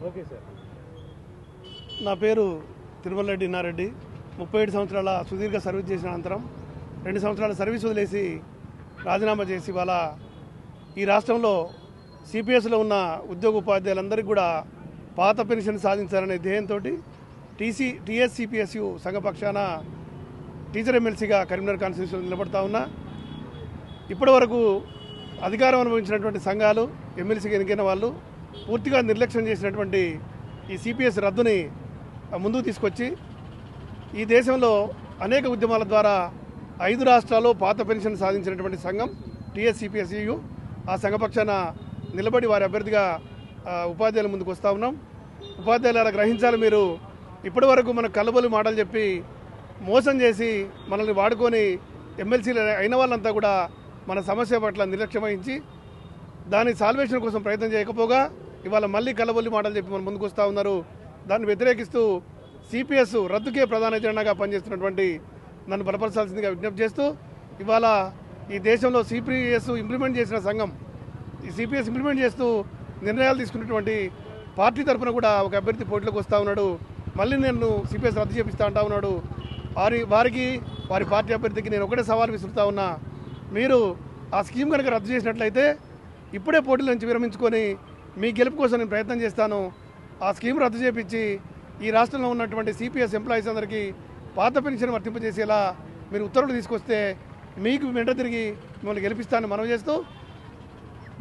Okay sir. నా పేరు తిరుమల రెడ్డి నారెడ్డి. 37 సంవత్సరాల సుదీర్ఘ సర్వీస్ చేసిన అనంతరం 2 సంవత్సరాల సర్వీస్ వదిలేసి రాజీనామా చేసి ఇవాళ ఈ రాష్ట్రంలో సిపిఎస్లో ఉన్న ఉద్యోగ ఉపాధ్యాయులందరికీ కూడా పాత పెన్షన్ సాధించాలనే ధ్యేయంతో టీఎస్సిపిఎస్యు సంఘపక్షాన టీచర్ ఎమ్మెల్సీగా కరీంనగర్ కాన్స్టిట్యూన్సీలో నిలబడతా ఉన్నా. ఇప్పటి వరకు అధికారం అనుభవించినటువంటి సంఘాలు, ఎమ్మెల్సీగా ఎన్నికైన వాళ్ళు పూర్తిగా నిర్లక్ష్యం చేసినటువంటి ఈ సిపిఎస్ రద్దుని ముందుకు తీసుకొచ్చి ఈ దేశంలో అనేక ఉద్యమాల ద్వారా 5 రాష్ట్రాల్లో పాత పెన్షన్ సాధించినటువంటి సంఘం టీఎస్సిపిఎస్యు. ఆ సంఘపక్షాన నిలబడి వారి అభ్యర్థిగా ఉపాధ్యాయుల ముందుకు వస్తూ ఉన్నాం. ఉపాధ్యాయులు గ్రహించాలి, మీరు ఇప్పటి వరకు మన కలబొలి మాటలు చెప్పి మోసం చేసి మనల్ని వాడుకొని ఎమ్మెల్సీలు అయిన వాళ్ళంతా కూడా మన సమస్య పట్ల నిర్లక్ష్యం వహించి దాని సాల్వేషన్ కోసం ప్రయత్నం చేయకపోగా ఇవాళ మళ్ళీ కలబొల్లి మాటలు చెప్పి మన ముందుకు వస్తూ ఉన్నారు. దాన్ని వ్యతిరేకిస్తూ సిపిఎస్ రద్దుకే ప్రధాన ఎజెండాగా పనిచేస్తున్నటువంటి నన్ను బలపరచాల్సిందిగా విజ్ఞప్తి చేస్తూ, ఇవాళ ఈ దేశంలో సిపిఎస్ ఇంప్లిమెంట్ చేసిన సంఘం, ఈ సిపిఎస్ ఇంప్లిమెంట్ చేస్తూ నిర్ణయాలు తీసుకున్నటువంటి పార్టీ తరఫున కూడా ఒక అభ్యర్థి పోటీలోకి వస్తూ ఉన్నాడు. మళ్ళీ నేను సిపిఎస్ రద్దు చేపిస్తా అంటా ఉన్నాడు. వారికి వారి పార్టీ అభ్యర్థికి నేను ఒకటే సవాల్ విసురుతా ఉన్నా, మీరు ఆ స్కీమ్ కనుక రద్దు చేసినట్లయితే ఇప్పుడే పోటీల నుంచి విరమించుకొని మీ గెలుపు కోసం నేను ప్రయత్నం చేస్తాను. ఆ స్కీమ్ రద్దు చేపించి ఈ రాష్ట్రంలో ఉన్నటువంటి సిపిఎస్ ఎంప్లాయీస్ అందరికీ పాత పెన్షన్ వర్తింపజేసేలా మీరు ఉత్తర్వులు తీసుకొస్తే మీకు వెంట తిరిగి మిమ్మల్ని గెలిపిస్తానని మనవి చేస్తూ,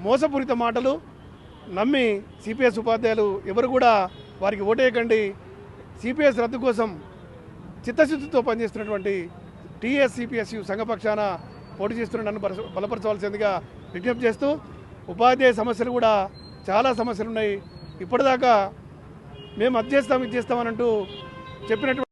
మోసపూరిత మాటలు నమ్మి సిపిఎస్ ఉపాధ్యాయులు ఎవరు కూడా వారికి ఓటేయకండి. సిపిఎస్ రద్దు కోసం చిత్తశుద్ధితో పనిచేస్తున్నటువంటి టీఎస్సిపిఎస్యు సంఘపక్షాన పోటీ చేస్తున్న నన్ను బలపరచవలసిందిగా విజ్ఞప్తి చేస్తూ, ఉపాధ్యాయ సమస్యలు కూడా చాలా సమస్యలు ఉన్నాయి. ఇప్పటిదాకా మేము అది చేస్తాం ఇది చేస్తామనంటూ చెప్పినటువంటి